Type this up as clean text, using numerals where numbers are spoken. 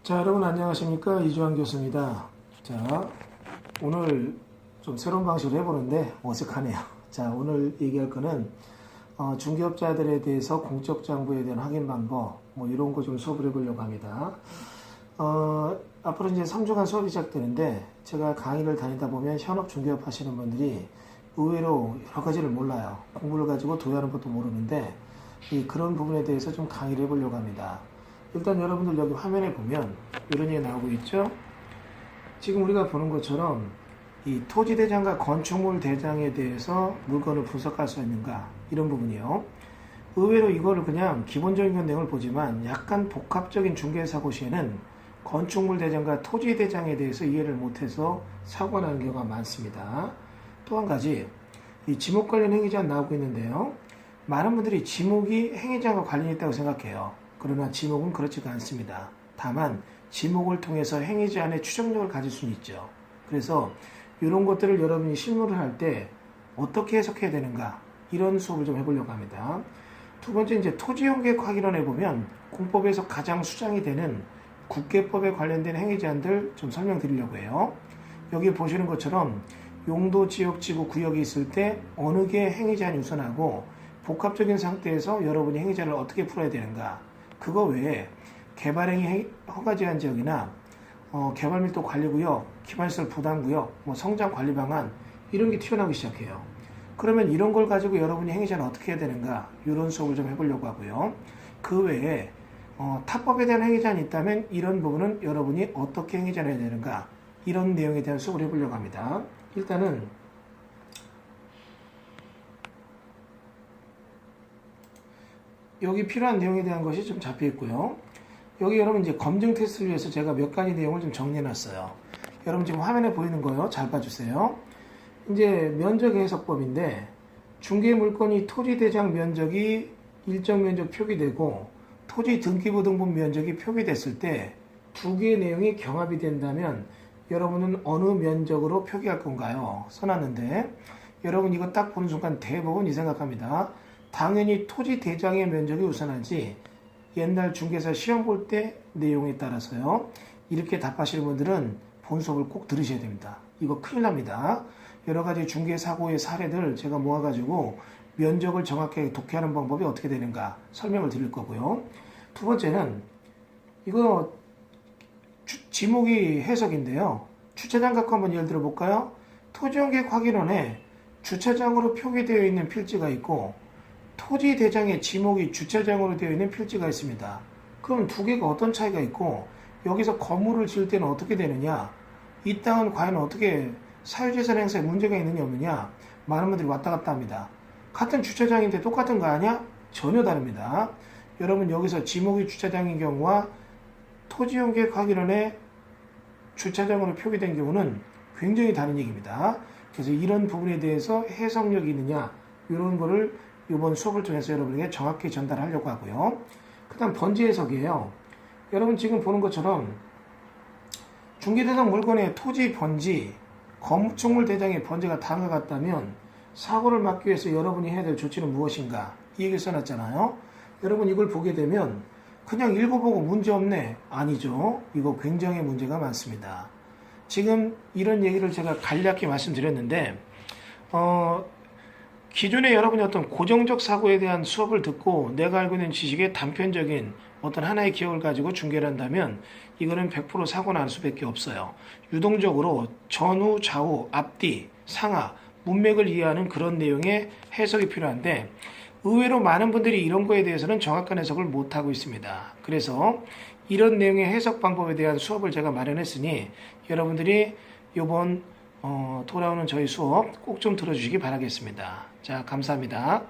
자, 여러분 안녕하십니까? 이주환 교수입니다. 자, 오늘 좀 새로운 방식으로 해보는데 어색하네요. 자, 오늘 얘기할 거는 중개업자들에 대해서 공적 장부에 대한 확인 방법 이런 거 좀 수업을 해보려고 합니다. 앞으로 이제 3주간 수업이 시작되는데 제가 강의를 다니다 보면 현업 중개업 하시는 분들이 의외로 여러 가지를 몰라요. 공부를 가지고 도야하는 것도 모르는데 그런 부분에 대해서 좀 강의를 해보려고 합니다. 일단 여러분들 여기 화면에 보면 이런 얘기 나오고 있죠. 지금 우리가 보는 것처럼 이 토지대장과 건축물 대장에 대해서 물건을 분석할 수 있는가 이런 부분이요. 의외로 이거를 그냥 기본적인 내용을 보지만 약간 복합적인 중개사고 시에는 건축물 대장과 토지 대장에 대해서 이해를 못해서 사고가 나는 경우가 많습니다. 또 한 가지 이 지목 관련 행위제한 나오고 있는데요. 많은 분들이 지목이 행위제한과 관련이 있다고 생각해요. 그러나 지목은 그렇지가 않습니다. 다만 지목을 통해서 행위제한의 추정력을 가질 수는 있죠. 그래서 이런 것들을 여러분이 실무를 할 때 어떻게 해석해야 되는가 이런 수업을 좀 해보려고 합니다. 두 번째 이제 토지용계획 확인원에 보면 공법에서 가장 수장이 되는 국계법에 관련된 행위제한들 좀 설명드리려고 해요. 여기 보시는 것처럼 용도, 지역, 지구, 구역이 있을 때 어느 게 행위제한이 우선하고 복합적인 상태에서 여러분이 행위제한을 어떻게 풀어야 되는가. 그거 외에 개발행위 허가제한 지역이나 개발밀도 관리구역, 기반시설 부담구역, 성장관리 방안 이런 게 튀어나오기 시작해요. 그러면 이런 걸 가지고 여러분이 행위제한을 어떻게 해야 되는가 이런 수업을 좀 해보려고 하고요. 그 외에 타법에 대한 행위제한이 있다면 이런 부분은 여러분이 어떻게 행위제한을 해야 되는가 이런 내용에 대한 수업을 해보려고 합니다. 일단은 여기 필요한 내용에 대한 것이 좀 잡혀 있고요. 여기 여러분 이제 검증 테스트를 위해서 제가 몇 가지 내용을 좀 정리해 놨어요. 여러분 지금 화면에 보이는 거요. 잘 봐주세요. 이제 면적 해석법인데 중개 물건이 토지 대장 면적이 일정 면적 표기되고 토지 등기부등본 면적이 표기됐을 때 두 개의 내용이 경합이 된다면 여러분은 어느 면적으로 표기할 건가요? 써놨는데 여러분 이거 딱 보는 순간 대부분 이 생각합니다. 당연히 토지 대장의 면적이 우선하지 옛날 중개사 시험 볼 때 내용에 따라서요. 이렇게 답하시는 분들은 본 수업을 꼭 들으셔야 됩니다. 이거 큰일 납니다. 여러 가지 중개사고의 사례들 제가 모아가지고 면적을 정확하게 독해하는 방법이 어떻게 되는가 설명을 드릴 거고요. 두 번째는 이거 지목이 해석인데요. 주차장 갖고 한번 예를 들어 볼까요? 토지용계획 확인원에 주차장으로 표기되어 있는 필지가 있고 토지 대장의 지목이 주차장으로 되어 있는 필지가 있습니다. 그럼 두 개가 어떤 차이가 있고 여기서 건물을 지을 때는 어떻게 되느냐 이 땅은 과연 어떻게 사유재산 행사에 문제가 있느냐 없느냐 많은 분들이 왔다 갔다 합니다. 같은 주차장인데 똑같은 거 아니야? 전혀 다릅니다. 여러분 여기서 지목이 주차장인 경우와 토지용계획 확인원에 주차장으로 표기된 경우는 굉장히 다른 얘기입니다. 그래서 이런 부분에 대해서 해석력이 있느냐 이런 거를 이번 수업을 통해서 여러분에게 정확히 전달하려고 하고요. 그 다음 번지 해석이에요. 여러분 지금 보는 것처럼 중개대상 물건의 토지 번지, 건축물 대장의 번지가 다음과 같다면 사고를 막기 위해서 여러분이 해야 될 조치는 무엇인가 이 얘기를 써놨잖아요. 여러분 이걸 보게 되면 그냥 읽어보고 문제없네 아니죠. 이거 굉장히 문제가 많습니다. 지금 이런 얘기를 제가 간략히 말씀드렸는데 기존에 여러분이 어떤 고정적 사고에 대한 수업을 듣고 내가 알고 있는 지식의 단편적인 어떤 하나의 기억을 가지고 중계를 한다면 이거는 100% 사고 날 수밖에 없어요. 유동적으로 전후, 좌우, 앞뒤, 상하, 문맥을 이해하는 그런 내용의 해석이 필요한데 의외로 많은 분들이 이런 거에 대해서는 정확한 해석을 못하고 있습니다. 그래서 이런 내용의 해석 방법에 대한 수업을 제가 마련했으니 여러분들이 이번 돌아오는 저희 수업 꼭 좀 들어주시기 바라겠습니다. 자, 감사합니다.